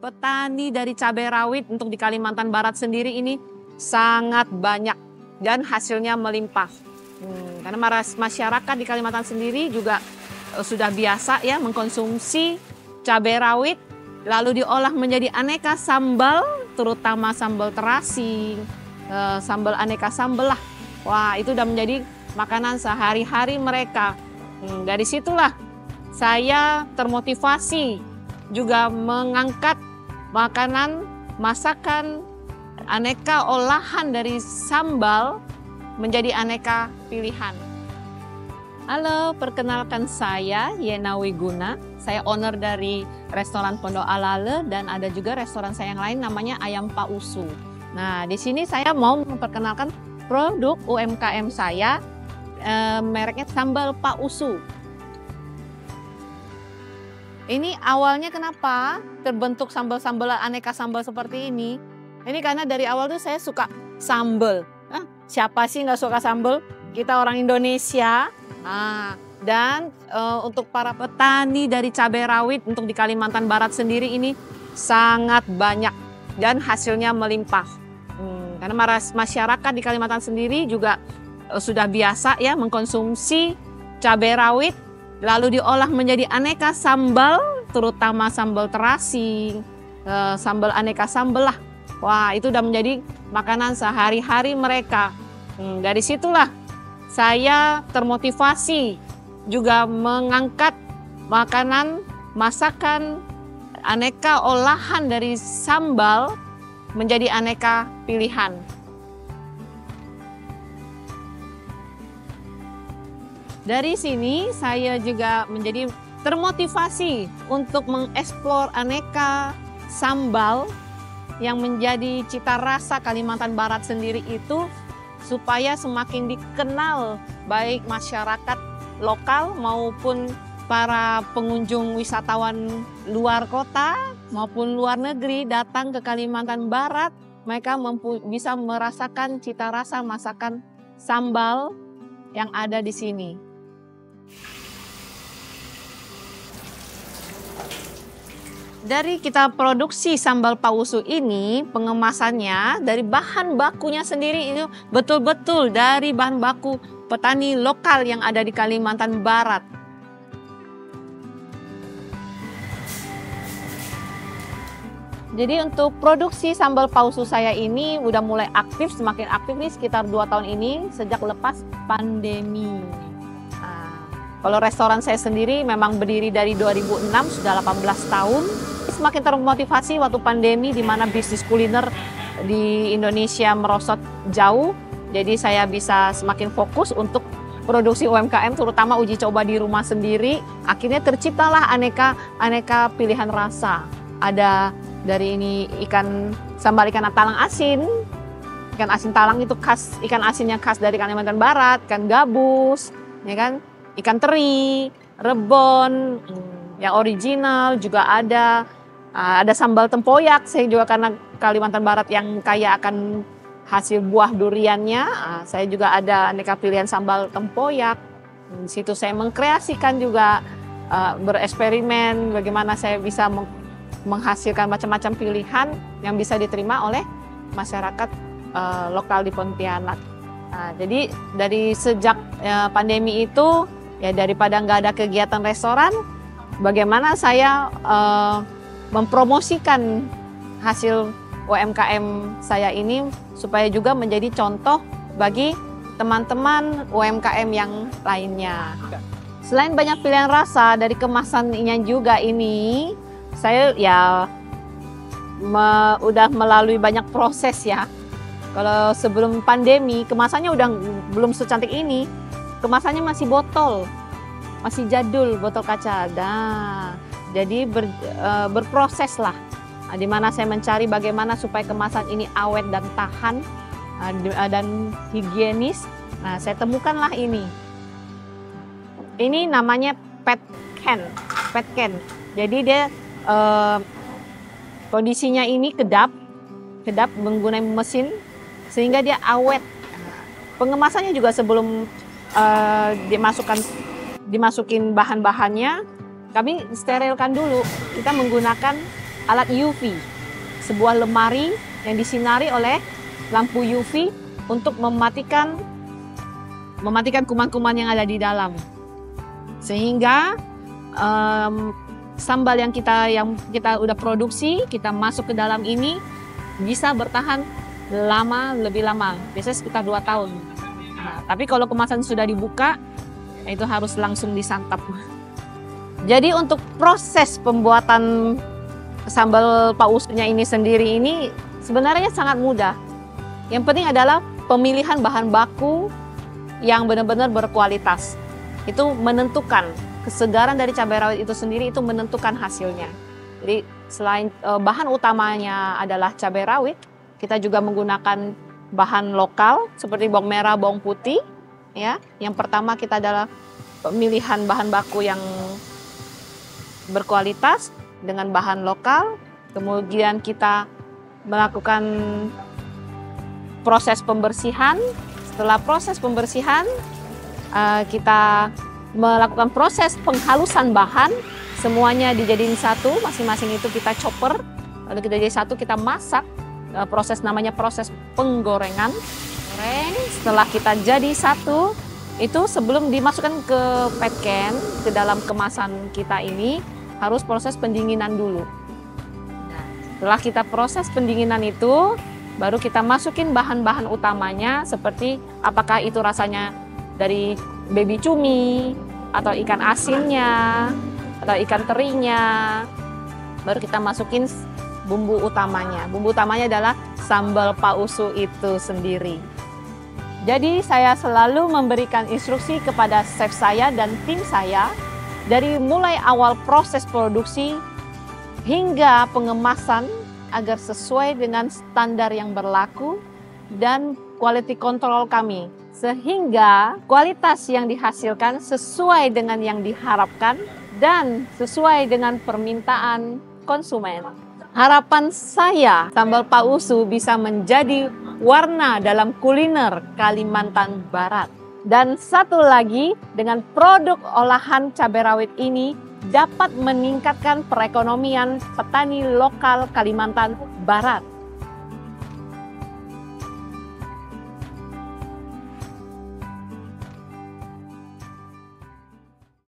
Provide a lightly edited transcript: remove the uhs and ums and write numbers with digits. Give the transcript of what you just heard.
petani dari cabai rawit untuk di Kalimantan Barat sendiri ini sangat banyak dan hasilnya melimpah. Karena masyarakat di Kalimantan sendiri juga sudah biasa ya mengkonsumsi cabai rawit lalu diolah menjadi aneka sambal, terutama sambal terasi, sambal aneka sambal lah. Wah, itu udah menjadi makanan sehari-hari mereka. Dari situlah saya termotivasi juga mengangkat makanan, masakan, aneka olahan dari sambal menjadi aneka pilihan. Halo, perkenalkan saya Yena Wiguna. Saya owner dari restoran Pondok Alale dan ada juga restoran saya yang lain namanya Ayam Pak Usu. Nah, di sini saya mau memperkenalkan produk UMKM saya, mereknya sambal Pak Usu. Ini awalnya kenapa terbentuk sambal-sambal aneka sambal seperti ini? Ini karena dari awal tuh saya suka sambal. Siapa sih nggak suka sambal? Kita orang Indonesia. Dan untuk para petani dari cabai rawit untuk di Kalimantan Barat sendiri ini sangat banyak dan hasilnya melimpah. Karena masyarakat di Kalimantan sendiri juga sudah biasa ya mengkonsumsi cabai rawit lalu diolah menjadi aneka sambal, terutama sambal terasi, sambal aneka sambal lah. Wah, itu udah menjadi makanan sehari-hari mereka. Dari situlah saya termotivasi juga mengangkat makanan, masakan, aneka olahan dari sambal menjadi aneka pilihan. Dari sini saya juga menjadi termotivasi untuk mengeksplor aneka sambal yang menjadi cita rasa Kalimantan Barat sendiri itu supaya semakin dikenal baik masyarakat lokal maupun para pengunjung wisatawan luar kota maupun luar negeri datang ke Kalimantan Barat, mereka bisa merasakan cita rasa masakan sambal yang ada di sini. Dari kita produksi sambal Pak Usu ini, pengemasannya dari bahan bakunya sendiri itu betul-betul dari bahan baku petani lokal yang ada di Kalimantan Barat. Jadi untuk produksi sambal Pak Usu saya ini udah mulai aktif, semakin aktif nih sekitar 2 tahun ini sejak lepas pandemi. Kalau restoran saya sendiri memang berdiri dari 2006, sudah 18 tahun. Semakin termotivasi waktu pandemi di mana bisnis kuliner di Indonesia merosot jauh. Jadi saya bisa semakin fokus untuk produksi UMKM, terutama uji coba di rumah sendiri. Akhirnya terciptalah aneka pilihan rasa. Ada dari ini sambal ikan talang asin. Ikan asin talang itu khas, ikan asin yang khas dari Kalimantan Barat, ikan gabus, ya kan? Ikan teri, rebon, yang original juga ada sambal tempoyak. Saya juga karena Kalimantan Barat yang kaya akan hasil buah duriannya, saya juga ada aneka pilihan sambal tempoyak. Di situ saya mengkreasikan juga, bereksperimen bagaimana saya bisa menghasilkan macam-macam pilihan yang bisa diterima oleh masyarakat lokal di Pontianak. Jadi dari sejak pandemi itu, ya daripada nggak ada kegiatan restoran, bagaimana saya mempromosikan hasil UMKM saya ini supaya juga menjadi contoh bagi teman-teman UMKM yang lainnya. Selain banyak pilihan rasa dari kemasannya juga ini, saya ya udah melalui banyak proses ya. Kalau sebelum pandemi kemasannya udah belum secantik ini. Kemasannya masih botol, masih jadul, botol kaca. Nah, jadi berproses lah, di mana saya mencari bagaimana supaya kemasan ini awet dan tahan dan higienis. Nah, saya temukanlah ini. Ini namanya PET can. Jadi dia kondisinya ini kedap menggunakan mesin sehingga dia awet. Pengemasannya juga sebelum dimasukin bahan-bahannya, kami sterilkan dulu. Kita menggunakan alat UV, sebuah lemari yang disinari oleh lampu UV untuk mematikan kuman-kuman yang ada di dalam, sehingga sambal yang kita udah produksi, kita masuk ke dalam ini bisa bertahan lebih lama, biasanya sekitar 2 tahun. Nah, tapi kalau kemasan sudah dibuka, itu harus langsung disantap. Jadi untuk proses pembuatan sambal pausnya ini sendiri ini sebenarnya sangat mudah. Yang penting adalah pemilihan bahan baku yang benar-benar berkualitas. Itu menentukan kesegaran dari cabai rawit itu sendiri, itu menentukan hasilnya. Jadi selain bahan utamanya adalah cabai rawit, kita juga menggunakan bahan lokal seperti bawang merah, bawang putih. Ya, yang pertama kita adalah pemilihan bahan baku yang berkualitas dengan bahan lokal. Kemudian kita melakukan proses pembersihan. Setelah proses pembersihan, kita melakukan proses penghalusan bahan. Semuanya dijadiin satu, masing-masing itu kita chopper, lalu kita jadi satu, kita masak. Namanya proses penggorengan. Setelah kita jadi satu, itu sebelum dimasukkan ke PET can, ke dalam kemasan kita ini, harus proses pendinginan dulu. Nah, setelah kita proses pendinginan itu, baru kita masukin bahan-bahan utamanya, seperti apakah itu rasanya dari baby cumi, atau ikan asinnya, atau ikan terinya. Baru kita masukin bumbu utamanya. Bumbu utamanya adalah sambal pausu itu sendiri. Jadi saya selalu memberikan instruksi kepada chef saya dan tim saya dari mulai awal proses produksi hingga pengemasan agar sesuai dengan standar yang berlaku dan quality control kami. Sehingga kualitas yang dihasilkan sesuai dengan yang diharapkan dan sesuai dengan permintaan konsumen. Harapan saya sambal pausu bisa menjadi warna dalam kuliner Kalimantan Barat. Dan satu lagi, dengan produk olahan cabai rawit ini dapat meningkatkan perekonomian petani lokal Kalimantan Barat.